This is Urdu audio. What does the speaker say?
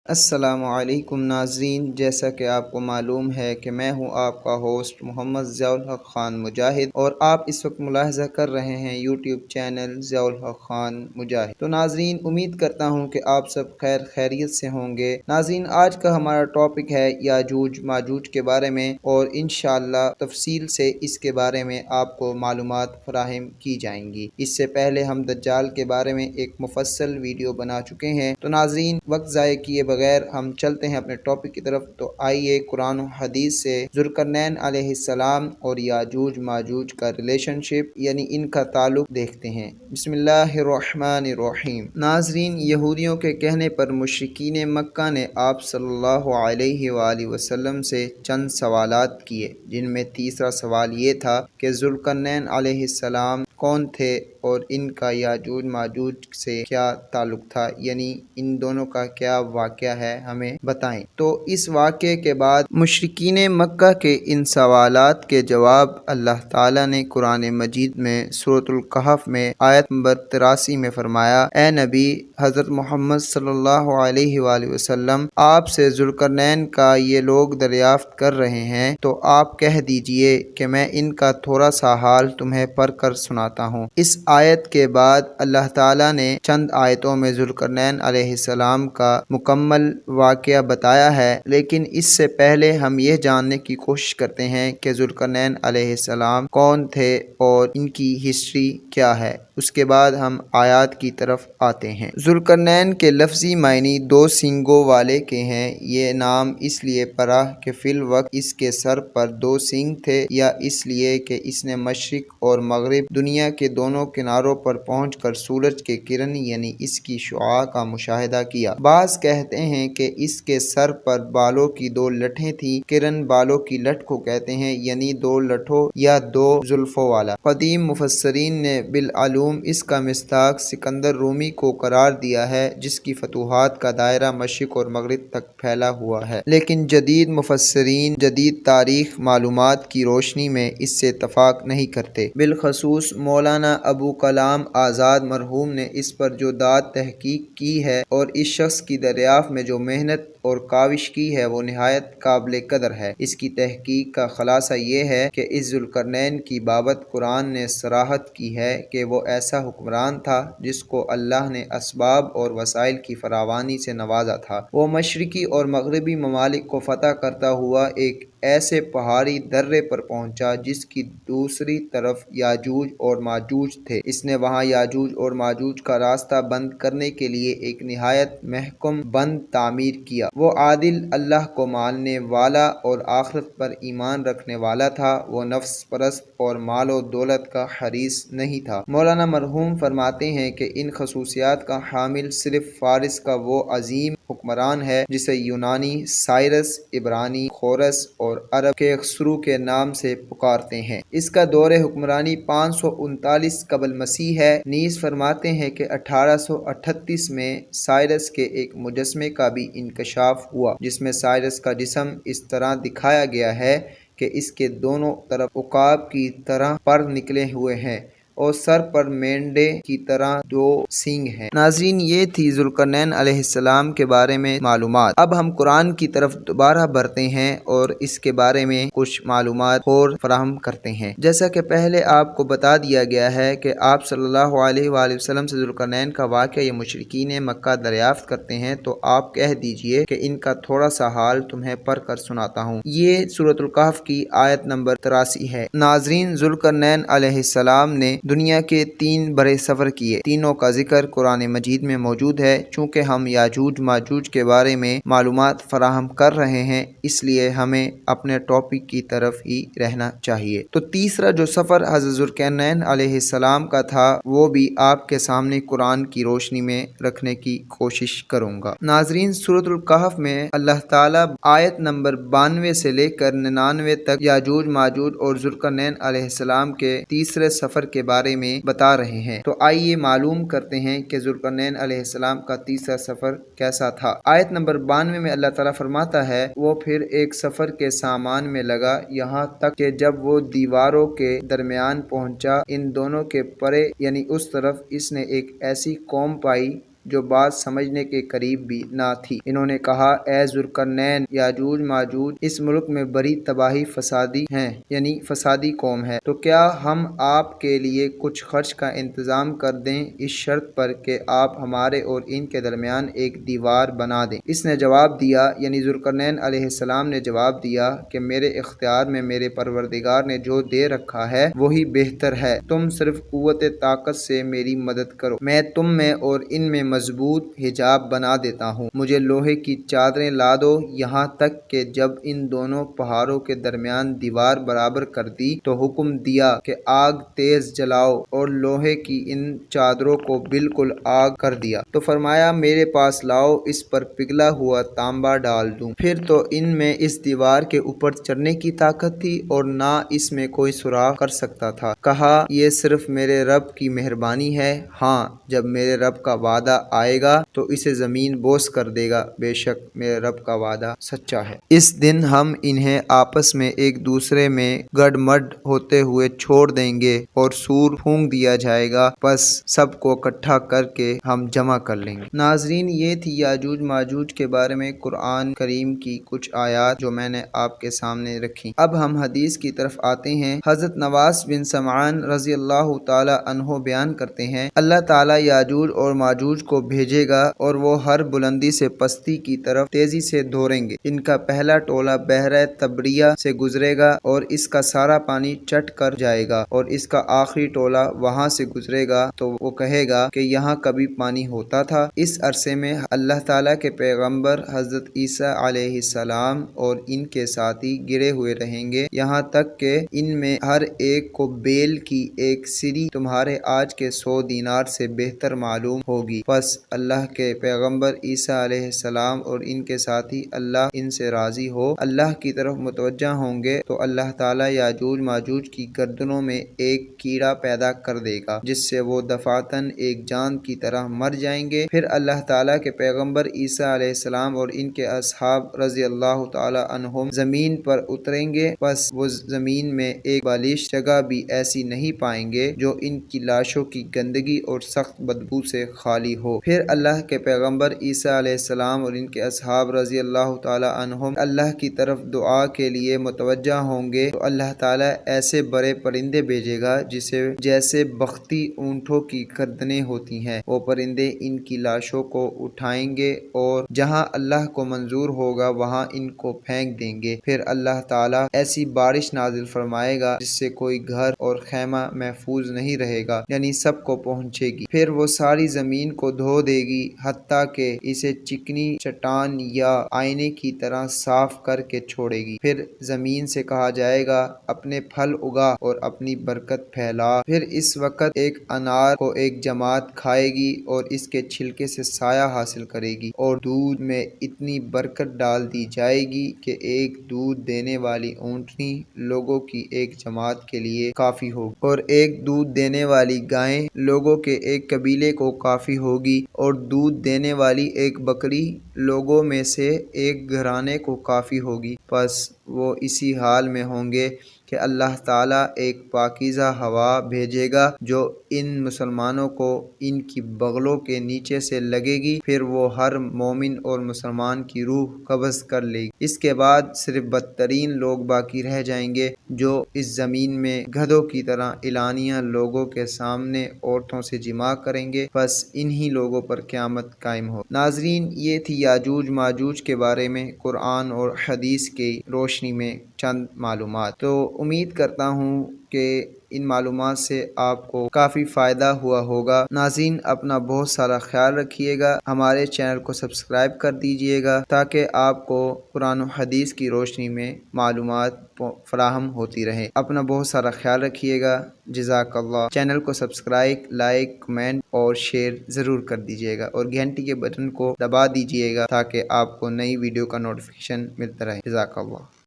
السلام علیکم ناظرین، جیسا کہ آپ کو معلوم ہے کہ میں ہوں آپ کا ہوسٹ محمد ضیاء الحق خان مجاہد، اور آپ اس وقت ملاحظہ کر رہے ہیں یوٹیوب چینل ضیاء الحق خان مجاہد۔ تو ناظرین، امید کرتا ہوں کہ آپ سب خیریت سے ہوں گے۔ ناظرین، آج کا ہمارا ٹاپک ہے یاجوج ماجوج کے بارے میں، اور انشاءاللہ تفصیل سے اس کے بارے میں آپ کو معلومات فراہم کی جائیں گی۔ اس سے پہلے ہم دجال کے بارے میں ایک مفصل ویڈیو بنا چکے ہیں۔ تو ناظرین، وقت ضائع کیے بغیر ہم چلتے ہیں اپنے ٹاپک کی طرف۔ تو آئیے قرآن و حدیث سے ذوالقرنین علیہ السلام اور یاجوج ماجوج کا ریلیشن شپ یعنی ان کا تعلق دیکھتے ہیں۔ بسم اللہ الرحمن الرحیم۔ ناظرین، یہودیوں کے کہنے پر مشرکین مکہ نے آپ صلی اللہ علیہ وآلہ وسلم سے چند سوالات کیے، جن میں تیسرا سوال یہ تھا کہ ذوالقرنین علیہ السلام کون تھے اور ان کا یاجوج ماجوج سے کیا تعلق تھا، یعنی ان دونوں کا کیا واقعہ ہے، ہمیں بتائیں۔ تو اس واقعے کے بعد مشرکین مکہ کے ان سوالات کے جواب اللہ تعالیٰ نے قرآن مجید میں سورۃ الکہف میں آیت نمبر 83 میں فرمایا: اے نبی حضرت محمد صلی اللہ علیہ وآلہ وسلم، آپ سے ذوالقرنین کا یہ لوگ دریافت کر رہے ہیں، تو آپ کہہ دیجئے کہ میں ان کا تھوڑا سا حال تمہیں پڑھ کر سناتا ہوں۔ اس آیت کے بعد اللہ تعالیٰ نے چند آیتوں میں ذوالقرنین علیہ السلام کا مکمل واقعہ بتایا ہے، لیکن اس سے پہلے ہم یہ جاننے کی کوشش کرتے ہیں کہ ذوالقرنین علیہ السلام کون تھے اور ان کی ہسٹری کیا ہے۔ اس کے بعد ہم آیات کی طرف آتے ہیں۔ ذوالقرنین کے لفظی معنی دو سینگوں والے کے ہیں۔ یہ نام اس لیے پڑا کہ فی الوقت اس کے سر پر دو سینگ تھے، یا اس لیے کہ اس نے مشرق اور مغرب دنیا کے دونوں کناروں پر پہنچ کر سورج کے کرن یعنی اس کی شعاع کا مشاہدہ کیا۔ بعض کہتے ہیں کہ اس کے سر پر بالوں کی دو لٹھیں تھیں۔ کرن بالوں کی لٹ کو کہتے ہیں، یعنی دو لٹھوں یا دو زلفوں والا۔ قدیم مفسرین نے بالعلوم اس کا مصداق سکندر رومی کو قرار دیا ہے، جس کی فتوحات کا دائرہ مشرق اور مغرب تک پھیلا ہوا ہے، لیکن جدید مفسرین جدید تاریخ معلومات کی روشنی میں اس سے اتفاق نہیں کرتے۔ بالخصوص مولانا ابو کلام آزاد مرحوم نے اس پر جو داد تحقیق کی ہے اور اس شخص کی دریافت میں جو محنت اور کاوش کی ہے، وہ نہایت قابل قدر ہے۔ اس کی تحقیق کا خلاصہ یہ ہے کہ اس ذوالقرنین کی بابت قرآن نے صراحت کی ہے کہ وہ ایسا حکمران تھا جس کو اللہ نے اسباب اور وسائل کی فراوانی سے نوازا تھا۔ وہ مشرقی اور مغربی ممالک کو فتح کرتا ہوا ایک ایسے پہاڑی درے پر پہنچا جس کی دوسری طرف یاجوج اور ماجوج تھے۔ اس نے وہاں یاجوج اور ماجوج کا راستہ بند کرنے کے لیے ایک نہایت محکم بند تعمیر کیا۔ وہ عادل، اللہ کو ماننے والا اور آخرت پر ایمان رکھنے والا تھا۔ وہ نفس پرست اور مال و دولت کا حریص نہیں تھا۔ مولانا مرحوم فرماتے ہیں کہ ان خصوصیات کا حامل صرف فارس کا وہ عظیم حکمران ہے جسے یونانی سائرس، عبرانی خورس اور عرب کیخسرو کے نام سے پکارتے ہیں۔ اس کا دور حکمرانی 539 قبل مسیح ہے۔ نیز فرماتے ہیں کہ 1838 میں سائرس کے ایک مجسمے کا بھی انکشاف ہوا، جس میں سائرس کا جسم اس طرح دکھایا گیا ہے کہ اس کے دونوں طرف عقاب کی طرح پر نکلے ہوئے ہیں اور سر پر مینڈے کی طرح دو سینگ ہیں۔ ناظرین، یہ تھی ذوالقرنین علیہ السلام کے بارے میں معلومات۔ اب ہم قرآن کی طرف دوبارہ بڑھتے ہیں اور اس کے بارے میں کچھ معلومات اور فراہم کرتے ہیں۔ جیسا کہ پہلے آپ کو بتا دیا گیا ہے کہ آپ صلی اللہ علیہ وآلہ وسلم سے ذوالقرنین کا واقعہ یہ مشرکین مکہ دریافت کرتے ہیں، تو آپ کہہ دیجئے کہ ان کا تھوڑا سا حال تمہیں پڑھ کر سناتا ہوں۔ یہ سورۃ الکہف کی آیت نمبر 83 ہے۔ ناظرین، ذوالقرنین علیہ السلام نے دنیا کے 3 بڑے سفر کیے۔ تینوں کا ذکر قرآن مجید میں موجود ہے۔ چونکہ ہم یاجوج ماجوج کے بارے میں معلومات فراہم کر رہے ہیں، اس لیے ہمیں اپنے ٹاپک کی طرف ہی رہنا چاہیے۔ تو تیسرا جو سفر حضرت ذوالقرنین علیہ السلام کا تھا، وہ بھی آپ کے سامنے قرآن کی روشنی میں رکھنے کی کوشش کروں گا۔ ناظرین، سورۃ الکہف میں اللہ تعالیٰ آیت نمبر 92 سے لے کر 99 تک یاجوج ماجوج اور ذوالقرنین علیہ السلام کے تیسرے سفر کے بارے میں بتا رہے ہیں۔ تو آئیے معلوم کرتے ہیں کہ ذوالقرنین علیہ السلام کا تیسرا سفر کیسا تھا۔ آیت نمبر 92 میں اللہ تعالیٰ فرماتا ہے: وہ پھر ایک سفر کے سامان میں لگا، یہاں تک کہ جب وہ دیواروں کے درمیان پہنچا، ان دونوں کے پرے یعنی اس طرف اس نے ایک ایسی قوم پائی جو بات سمجھنے کے قریب بھی نہ تھی۔ انہوں نے کہا، اے ذوالقرنین، یاجوج ماجوج اس ملک میں بڑی تباہی فسادی ہیں، یعنی فسادی قوم ہے، تو کیا ہم آپ کے لیے کچھ خرچ کا انتظام کر دیں اس شرط پر کہ آپ ہمارے اور ان کے درمیان ایک دیوار بنا دیں؟ اس نے جواب دیا، یعنی ذوالقرنین علیہ السلام نے جواب دیا کہ میرے اختیار میں میرے پروردگار نے جو دے رکھا ہے وہی بہتر ہے، تم صرف قوت طاقت سے میری مدد کرو، میں تم میں اور ان میں مضبوط حجاب بنا دیتا ہوں، مجھے لوہے کی چادریں لا دو، یہاں تک کہ جب ان دونوں پہاڑوں کے درمیان دیوار برابر کر دی تو حکم دیا کہ آگ تیز جلاؤ، اور لوہے کی ان چادروں کو بالکل آگ کر دیا، تو فرمایا میرے پاس لاؤ، اس پر پگھلا ہوا تانبا ڈال دوں۔ پھر تو ان میں اس دیوار کے اوپر چڑھنے کی طاقت تھی اور نہ اس میں کوئی سوراخ کر سکتا تھا۔ کہا، یہ صرف میرے رب کی مہربانی ہے، ہاں جب میرے رب کا وعدہ آئے گا تو اسے زمین بوس کر دے گا، بے شک میرے رب کا وعدہ سچا ہے۔ اس دن ہم انہیں آپس میں ایک دوسرے میں گڈ مڈ ہوتے ہوئے چھوڑ دیں گے اور سور پھونک دیا جائے گا، پس سب کو اکٹھا کر کے ہم جمع کر لیں گے۔ ناظرین، یہ تھی یاجوج ماجوج کے بارے میں قرآن کریم کی کچھ آیات جو میں نے آپ کے سامنے رکھی۔ اب ہم حدیث کی طرف آتے ہیں۔ حضرت نواس بن سمعان رضی اللہ تعالی عنہ بیان کرتے ہیں، اللہ تعالی یاجوج اور ماجوج کو بھیجے گا اور وہ ہر بلندی سے پستی کی طرف تیزی سے دھوڑیں گے۔ ان کا پہلا ٹولہ بحر تبریہ سے گزرے گا اور اس کا سارا پانی چٹ کر جائے گا، اور اس کا آخری ٹولہ وہاں سے گزرے گا تو وہ کہے گا کہ یہاں کبھی پانی ہوتا تھا۔ اس عرصے میں اللہ تعالیٰ کے پیغمبر حضرت عیسیٰ علیہ السلام اور ان کے ساتھی گرے ہوئے رہیں گے، یہاں تک کہ ان میں ہر ایک کو بیل کی ایک سری تمہارے آج کے 100 دینار سے بہتر معلوم ہوگی۔ پس اللہ کے پیغمبر عیسیٰ علیہ السلام اور ان کے ساتھی اللہ ان سے راضی ہو اللہ کی طرف متوجہ ہوں گے تو اللہ تعالیٰ یاجوج ماجوج کی گردنوں میں ایک کیڑا پیدا کر دے گا جس سے وہ دفعتاً ایک جان کی طرح مر جائیں گے۔ پھر اللہ تعالیٰ کے پیغمبر عیسیٰ علیہ السلام اور ان کے اصحاب رضی اللہ تعالیٰ عنہم زمین پر اتریں گے، پس وہ زمین میں ایک بالش جگہ بھی ایسی نہیں پائیں گے جو ان کی لاشوں کی گندگی اور سخت بدبو سے خالی ہو۔ پھر اللہ کے پیغمبر عیسیٰ علیہ السلام اور ان کے اصحاب رضی اللہ تعالیٰ عنہم اللہ کی طرف دعا کے لیے متوجہ ہوں گے تو اللہ تعالیٰ ایسے بڑے پرندے بھیجے گا جیسے بختی اونٹوں کی گردنیں ہوتی ہیں، وہ پرندے ان کی لاشوں کو اٹھائیں گے اور جہاں اللہ کو منظور ہوگا وہاں ان کو پھینک دیں گے۔ پھر اللہ تعالیٰ ایسی بارش نازل فرمائے گا جس سے کوئی گھر اور خیمہ محفوظ نہیں رہے گا، یعنی سب کو پہنچے گی۔ پھر وہ ساری زمین کو دھو دے گی حتیٰ کہ اسے چکنی چٹان یا آئینے کی طرح صاف کر کے چھوڑے گی۔ پھر زمین سے کہا جائے گا اپنے پھل اگا اور اپنی برکت پھیلا۔ پھر اس وقت ایک انار کو ایک جماعت کھائے گی اور اس کے چھلکے سے سایہ حاصل کرے گی، اور دودھ میں اتنی برکت ڈال دی جائے گی کہ ایک دودھ دینے والی اونٹنی لوگوں کی ایک جماعت کے لیے کافی ہوگی، اور ایک دودھ دینے والی گائے لوگوں کے ایک قبیلے کو کافی ہوگی، اور دودھ دینے والی ایک بکری لوگوں میں سے ایک گھرانے کو کافی ہوگی۔ پس وہ اسی حال میں ہوں گے کہ اللہ تعالیٰ ایک پاکیزہ ہوا بھیجے گا جو ان مسلمانوں کو ان کی بغلوں کے نیچے سے لگے گی، پھر وہ ہر مومن اور مسلمان کی روح قبض کر لے گی۔ اس کے بعد صرف بدترین لوگ باقی رہ جائیں گے جو اس زمین میں گدھوں کی طرح اعلانیہ لوگوں کے سامنے عورتوں سے جماع کریں گے، بس انہی لوگوں پر قیامت قائم ہو۔ ناظرین، یہ تھی یاجوج ماجوج کے بارے میں قرآن اور حدیث کی روشنی میں چند معلومات۔ تو امید کرتا ہوں کہ ان معلومات سے آپ کو کافی فائدہ ہوا ہوگا۔ ناظرین، اپنا بہت سارا خیال رکھیے گا، ہمارے چینل کو سبسکرائب کر دیجیے گا تاکہ آپ کو قرآن و حدیث کی روشنی میں معلومات فراہم ہوتی رہے۔ اپنا بہت سارا خیال رکھیے گا، جزاک اللہ۔ چینل کو سبسکرائب، لائک، کمنٹ اور شیئر ضرور کر دیجیے گا، اور گھنٹی کے بٹن کو دبا دیجیے گا تاکہ آپ کو نئی ویڈیو کا نوٹیفیکیشن ملتا رہے۔ جزاک اللہ۔